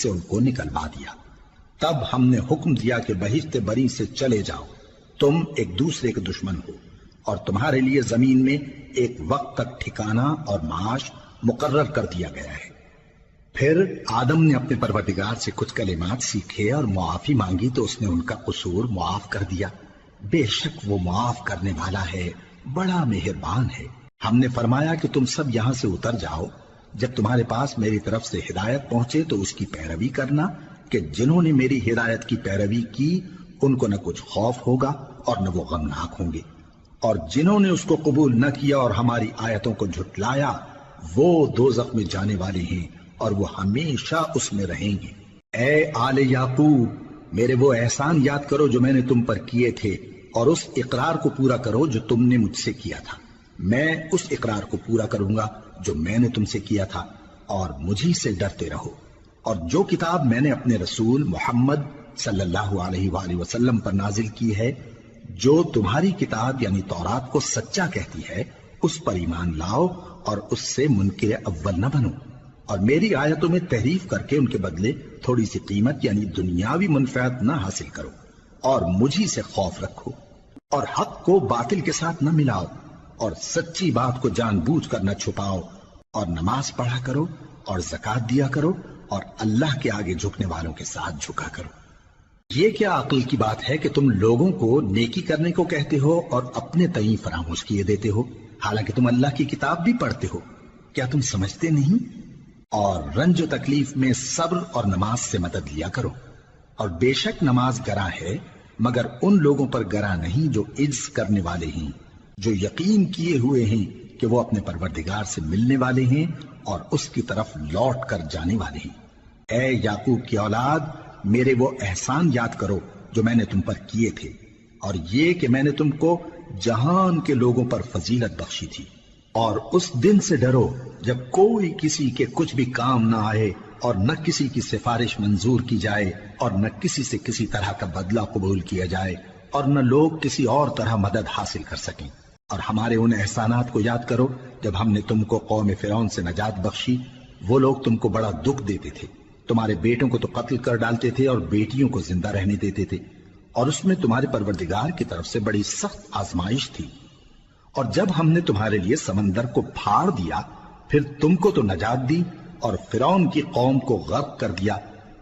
سے ان کو نکلوا دیا۔ تب ہم نے حکم دیا کہ بہشت بری سے چلے جاؤ، تم ایک دوسرے کے دشمن ہو، اور تمہارے لیے زمین میں ایک وقت تک ٹھکانہ اور معاش مقرر کر دیا گیا ہے۔ پھر آدم نے اپنے پروردگار سے کچھ کلمات سیکھے اور معافی مانگی تو اس نے ان کا قصور معاف کر دیا۔ بے شک وہ معاف کرنے والا ہے، بڑا مہربان ہے۔ ہم نے فرمایا کہ تم سب یہاں سے اتر جاؤ، جب تمہارے پاس میری طرف سے ہدایت پہنچے تو اس کی پیروی کرنا، کہ جنہوں نے میری ہدایت کی پیروی کی ان کو نہ کچھ خوف ہوگا اور نہ وہ غمناک ہوں گے، اور جنہوں نے اس کو قبول نہ کیا اور ہماری آیتوں کو جھٹلایا وہ دوزخ میں جانے والے ہیں اور وہ ہمیشہ اس میں رہیں گے۔ اے آل یعقوب، میرے وہ احسان یاد کرو جو میں نے تم پر کیے تھے، اور اس اقرار کو پورا کرو جو تم نے مجھ سے کیا تھا۔ میں اس اقرار کو پورا کروں گا جو میں نے تم سے کیا تھا، اور مجھی سے ڈرتے رہو۔ اور جو کتاب میں نے اپنے رسول محمد صلی اللہ علیہ وآلہ وسلم پر نازل کی ہے، جو تمہاری کتاب یعنی تورات کو سچا کہتی ہے، اس پر ایمان لاؤ اور اس سے منکر اول نہ بنو، اور میری آیتوں میں تحریف کر کے ان کے بدلے تھوڑی سی قیمت یعنی دنیاوی منفعت نہ حاصل کرو، اور مجھی سے خوف رکھو، اور حق کو باطل کے ساتھ نہ ملاؤ، اور سچی بات کو جان بوجھ کر نہ چھپاؤ، اور نماز پڑھا کرو اور زکوٰۃ دیا کرو، اور اللہ کے آگے جھکنے والوں کے ساتھ جھکا کرو۔ یہ کیا عقل کی بات ہے کہ تم لوگوں کو نیکی کرنے کو کہتے ہو اور اپنے تئیں فراموش کیے دیتے ہو، حالانکہ تم اللہ کی کتاب بھی پڑھتے ہو؟ کیا تم سمجھتے نہیں؟ اور رنج و تکلیف میں صبر اور نماز سے مدد لیا کرو، اور بے شک نماز گراں ہے مگر ان لوگوں پر گراں نہیں جو عجز کرنے والے ہیں، جو یقین کیے ہوئے ہیں کہ وہ اپنے پروردگار سے ملنے والے ہیں اور اس کی طرف لوٹ کر جانے والے ہیں۔ اے یعقوب کی اولاد، میرے وہ احسان یاد کرو جو میں نے تم پر کیے تھے، اور یہ کہ میں نے تم کو جہان کے لوگوں پر فضیلت بخشی تھی، اور اس دن سے ڈرو جب کوئی کسی کے کچھ بھی کام نہ آئے، اور نہ کسی کی سفارش منظور کی جائے، اور نہ کسی سے کسی طرح کا بدلہ قبول کیا جائے، اور نہ لوگ کسی اور طرح مدد حاصل کر سکیں۔ اور ہمارے ان احسانات کو یاد کرو جب ہم نے تم کو قوم فرعون سے نجات بخشی۔ وہ لوگ تم کو بڑا دکھ دیتے تھے، تمہارے بیٹوں کو تو قتل کر ڈالتے تھے اور بیٹیوں کو زندہ رہنے دیتے تھے، اور اس میں تمہارے پروردگار کی طرف سے بڑی سخت آزمائش تھی۔ اور جب ہم نے تمہارے لیے سمندر کو پھاڑ دیا، پھر تم کو تو نجات دی اور فرعون کی قوم کو غرق کر دیا،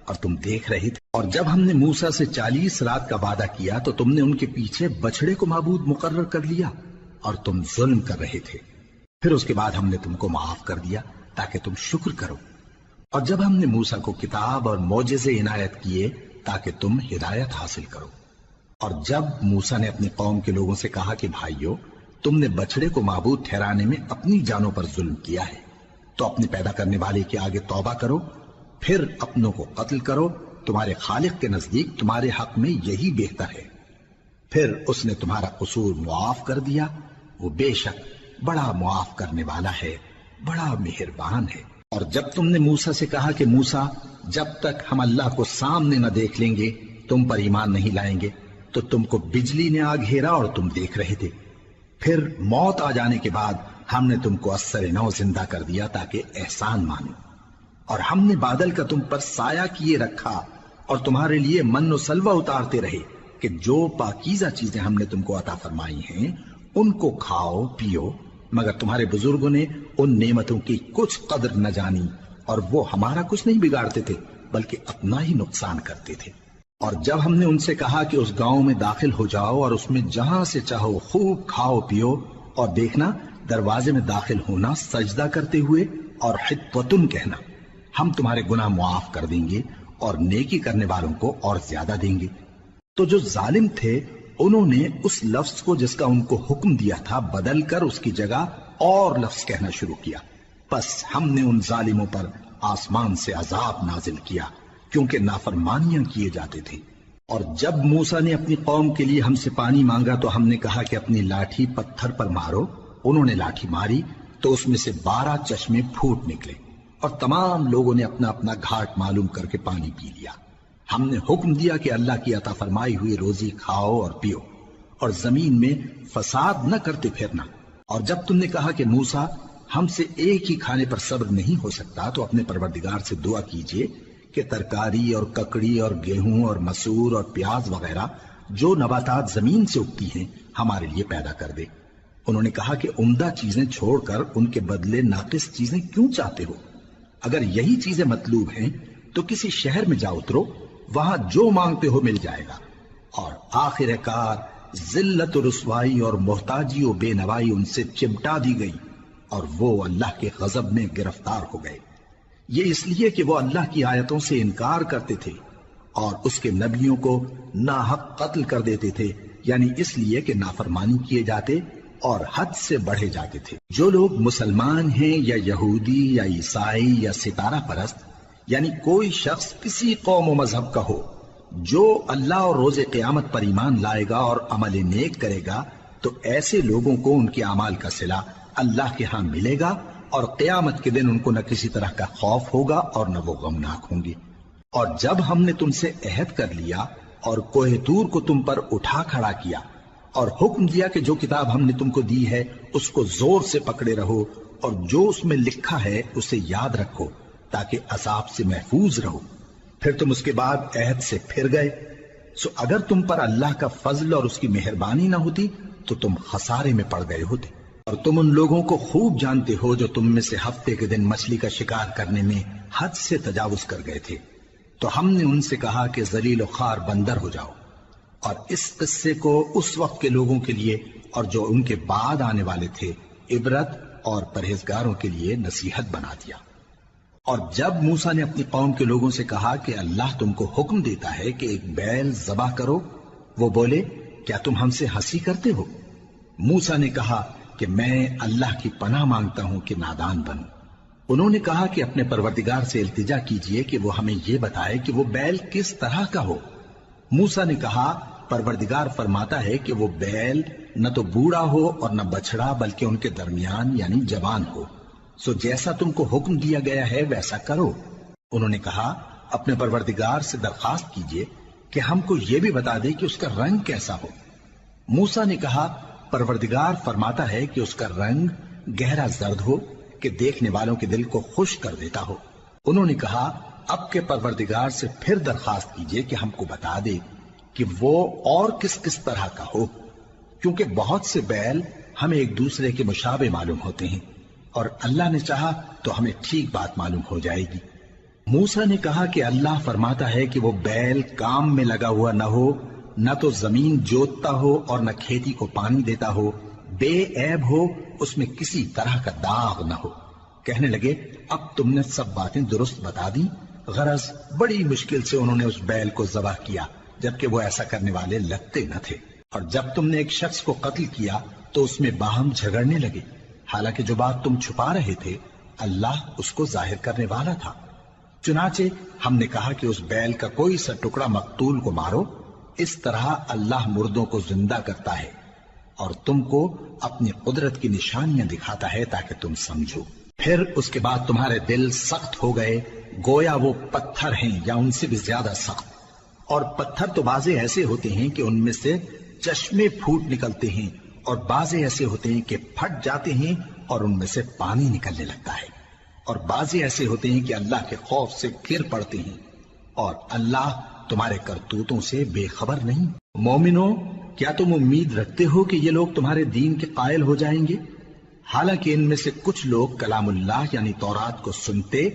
اور تم دیکھ رہے تھے۔ اور جب ہم نے موسیٰ سے 40 رات کا وعدہ کیا تو تم نے ان کے پیچھے بچڑے کو معبود مقرر کر لیا، اور تم ظلم کر رہے تھے۔ پھر اس کے بعد ہم نے تم کو معاف کر دیا تاکہ تم شکر کرو۔ اور جب ہم نے موسیٰ کو کتاب اور معجزے عنایت کیے تاکہ تم ہدایت حاصل کرو۔ اور جب موسیٰ نے اپنی قوم کے لوگوں سے کہا کہ بھائیو، تم نے بچڑے کو معبود ٹھہرانے میں اپنی جانوں پر ظلم کیا ہے، تو اپنے پیدا کرنے والے کے آگے توبہ کرو، پھر اپنوں کو قتل کرو، تمہارے خالق کے نزدیک تمہارے حق میں یہی بہتر ہے۔ پھر اس نے تمہارا قصور معاف کر دیا، وہ بے شک بڑا معاف کرنے والا ہے، بڑا مہربان ہے۔ اور جب تم نے موسیٰ سے کہا کہ موسیٰ، جب تک ہم اللہ کو سامنے نہ دیکھ لیں گے تم پر ایمان نہیں لائیں گے، تو تم کو بجلی نے آ گھیرا اور تم دیکھ رہے تھے۔ پھر موت آ جانے کے بعد ہم نے تم کو اثر نو زندہ کر دیا تاکہ احسان مانو۔ اور ہم نے بادل کا تم پر سایہ کیے رکھا اور تمہارے لیے من و سلوہ اتارتے رہے کہ جو پاکیزہ چیزیں ہم نے تم کو عطا فرمائی ہیں ان کو کھاؤ پیو، مگر تمہارے بزرگوں نے ان نعمتوں کی کچھ قدر نہ جانی، اور وہ ہمارا کچھ نہیں بگاڑتے تھے بلکہ اپنا ہی نقصان کرتے تھے۔ اور جب ہم نے ان سے کہا کہ اس گاؤں میں داخل ہو جاؤ اور اس میں جہاں سے چاہو خوب کھاؤ پیو، اور دیکھنا دروازے میں داخل ہونا سجدہ کرتے ہوئے اور حطوۃن کہنا، ہم تمہارے گناہ معاف کر دیں گے اور نیکی کرنے والوں کو اور زیادہ دیں گے۔ تو جو ظالم تھے انہوں نے اس لفظ کو جس کا ان کو حکم دیا تھا بدل کر اس کی جگہ اور لفظ کہنا شروع کیا، پس ہم نے ان ظالموں پر آسمان سے عذاب نازل کیا کیونکہ نافرمانیاں کیے جاتے تھے۔ اور جب موسیٰ نے اپنی قوم کے لیے ہم سے پانی مانگا تو ہم نے کہا کہ اپنی لاٹھی پتھر پر مارو۔ انہوں نے لاٹھی ماری تو اس میں سے 12 چشمے پھوٹ نکلے، اور تمام لوگوں نے اپنا اپنا گھاٹ معلوم کر کے پانی پی لیا۔ ہم نے حکم دیا کہ اللہ کی عطا فرمائی ہوئی روزی کھاؤ اور پیو، اور زمین میں فساد نہ کرتے پھرنا۔ اور جب تم نے کہا کہ موسیٰ، ہم سے ایک ہی کھانے پر صبر نہیں ہو سکتا، تو اپنے پروردگار سے دعا کیجئے کہ کہ ترکاری اور ککڑی اور گیہوں اور مسور اور پیاز وغیرہ جو نباتات زمین سے اگتی ہیں ہمارے لیے پیدا کر دے۔ انہوں نے کہا کہ عمدہ چیزیں چھوڑ کر ان کے بدلے ناقص چیزیں کیوں چاہتے ہو؟ اگر یہی چیزیں مطلوب ہیں تو کسی شہر میں جا اترو، وہاں جو مانگتے ہو مل جائے گا۔ اور آخر کار ذلت و رسوائی اور محتاجی و بے نوائی ان سے چمٹا دی گئی اور وہ اللہ کے غضب میں گرفتار ہو گئے۔ یہ اس لیے کہ وہ اللہ کی آیتوں سے انکار کرتے تھے اور اس کے نبیوں کو ناحق قتل کر دیتے تھے، یعنی اس لیے کہ نافرمانی کیے جاتے اور حد سے بڑھے جاتے تھے۔ جو لوگ مسلمان ہیں یا یہودی یا عیسائی یا ستارہ پرست، یعنی کوئی شخص کسی قوم و مذہب کا ہو، جو اللہ اور روز قیامت پر ایمان لائے گا اور عمل نیک کرے گا تو ایسے لوگوں کو ان کے اعمال کا صلہ اللہ کے ہاں ملے گا اور قیامت کے دن ان کو نہ کسی طرح کا خوف ہوگا اور نہ وہ غمناک ہوں گے۔ اور جب ہم نے تم سے عہد کر لیا اور کوہ طور کو تم پر اٹھا کھڑا کیا اور حکم دیا کہ جو کتاب ہم نے تم کو دی ہے اس کو زور سے پکڑے رہو اور جو اس میں لکھا ہے اسے یاد رکھو تاکہ عذاب سے محفوظ رہو، پھر تم اس کے بعد عہد سے پھر گئے، سو اگر تم پر اللہ کا فضل اور اس کی مہربانی نہ ہوتی تو تم خسارے میں پڑ گئے ہوتے۔ اور تم ان لوگوں کو خوب جانتے ہو جو تم میں سے ہفتے کے دن مچھلی کا شکار کرنے میں حد سے تجاوز کر گئے تھے، تو ہم نے ان سے کہا کہ ذلیل و خوار بندر ہو جاؤ، اور اس قصے کو اس وقت کے لوگوں کے لیے اور جو ان کے بعد آنے والے تھے عبرت اور پرہیزگاروں کے لیے نصیحت بنا دیا۔ اور جب موسیٰ نے اپنی قوم کے لوگوں سے کہا کہ اللہ تم کو حکم دیتا ہے کہ ایک بیل ذبح کرو، وہ بولے کیا تم ہم سے ہنسی کرتے ہو؟ موسیٰ نے کہا کہ میں اللہ کی پناہ مانگتا ہوں کہ نادان بنوں۔ انہوں نے کہا کہ اپنے پروردگار سے التجا کیجئے کہ وہ ہمیں یہ بتائے کہ وہ بیل کس طرح کا ہو۔ موسیٰ نے کہا پروردگار فرماتا ہے کہ وہ بیل نہ تو بوڑھا ہو اور نہ بچڑا بلکہ ان کے درمیان یعنی جوان ہو، سو جیسا تم کو حکم دیا گیا ہے ویسا کرو۔ انہوں نے کہا اپنے پروردگار سے درخواست کیجئے کہ ہم کو یہ بھی بتا دے کہ اس کا رنگ کیسا ہو۔ موسیٰ نے کہا پروردگار فرماتا ہے کہ اس کا رنگ گہرا زرد ہو کہ دیکھنے والوں کے دل کو خوش کر دیتا ہو۔ انہوں نے کہا اب کے پروردگار سے پھر درخواست کیجئے کہ ہم کو بتا دے کہ وہ اور کس کس طرح کا ہو، کیونکہ بہت سے بیل ہمیں ایک دوسرے کے مشابہ معلوم ہوتے ہیں، اور اللہ نے چاہا تو ہمیں ٹھیک بات معلوم ہو جائے گی۔ موسیٰ نے کہا کہ اللہ فرماتا ہے کہ وہ بیل کام میں لگا ہوا نہ ہو، نہ تو زمین جوتتا ہو اور نہ کھیتی کو پانی دیتا ہو، بے عیب ہو، اس میں کسی طرح کا داغ نہ ہو۔ کہنے لگے اب تم نے سب باتیں درست بتا دی، غرض بڑی مشکل سے انہوں نے اس بیل کو ذبح کیا جبکہ وہ ایسا کرنے والے لگتے نہ تھے۔ اور جب تم نے ایک شخص کو قتل کیا تو اس میں باہم جھگڑنے لگے، حالانکہ جو بات تم چھپا رہے تھے اللہ اس کو ظاہر کرنے والا تھا۔ چنانچہ ہم نے کہا کہ اس بیل کا کوئی سا ٹکڑا مقتول کو مارو، اس طرح اللہ مردوں کو زندہ کرتا ہے اور تم کو اپنی قدرت کی نشانیاں دکھاتا ہے تاکہ تم سمجھو۔ پھر اس کے بعد تمہارے دل سخت ہو گئے گویا وہ پتھر ہیں یا ان سے بھی زیادہ سخت، اور پتھر تو بعضے ایسے ہوتے ہیں کہ ان میں سے چشمے پھوٹ نکلتے ہیں، اور بعضے ایسے ہوتے ہیں کہ پھٹ جاتے ہیں اور ان میں سے پانی نکلنے لگتا ہے، اور بعضے ایسے ہوتے ہیں کہ اللہ کے خوف سے گر پڑتے ہیں، اور اللہ تمہارے کرتوتوں سے بے خبر نہیں۔ مومنو، کیا تم امید رکھتے ہو کہ یہ لوگ تمہارے دین کے قائل ہو جائیں گے؟ حالانکہ ان میں سے کچھ لوگ کلام اللہ یعنی تورات کو سنتے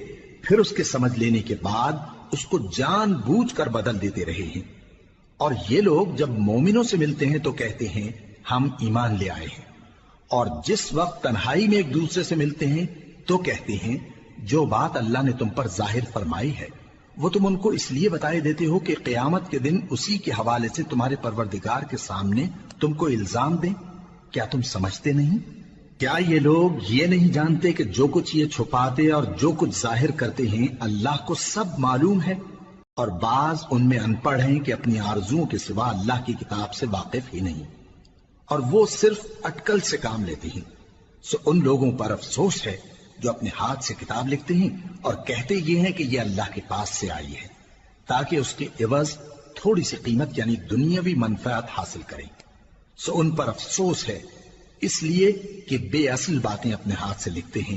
پھر اس کے سمجھ لینے کے بعد اس کو جان بوجھ کر بدل دیتے رہے ہیں، اور یہ لوگ جب مومنوں سے ملتے ہیں تو کہتے ہیں ہم ایمان لے آئے ہیں، اور جس وقت تنہائی میں ایک دوسرے سے ملتے ہیں تو کہتے ہیں جو بات اللہ نے تم پر ظاہر فرمائی ہے وہ تم ان کو اس لیے بتائے دیتے ہو کہ قیامت کے دن اسی کے حوالے سے تمہارے پروردگار کے سامنے تم کو الزام دیں۔ کیا تم سمجھتے نہیں؟ کیا یہ لوگ یہ نہیں جانتے کہ جو کچھ یہ چھپاتے اور جو کچھ ظاہر کرتے ہیں اللہ کو سب معلوم ہے؟ اور بعض ان میں ان پڑھ ہیں کہ اپنی آرزوؤں کے سوا اللہ کی کتاب سے واقف ہی نہیں، اور وہ صرف اٹکل سے کام لیتے ہیں۔ سو ان لوگوں پر افسوس ہے جو اپنے ہاتھ سے کتاب لکھتے ہیں اور کہتے یہ ہیں کہ یہ اللہ کے پاس سے آئی ہے تاکہ اس کے عوض تھوڑی سی قیمت یعنی دنیاوی منفعت حاصل کریں۔ سو ان پر افسوس ہے اس لیے کہ بے اصل باتیں اپنے ہاتھ سے لکھتے ہیں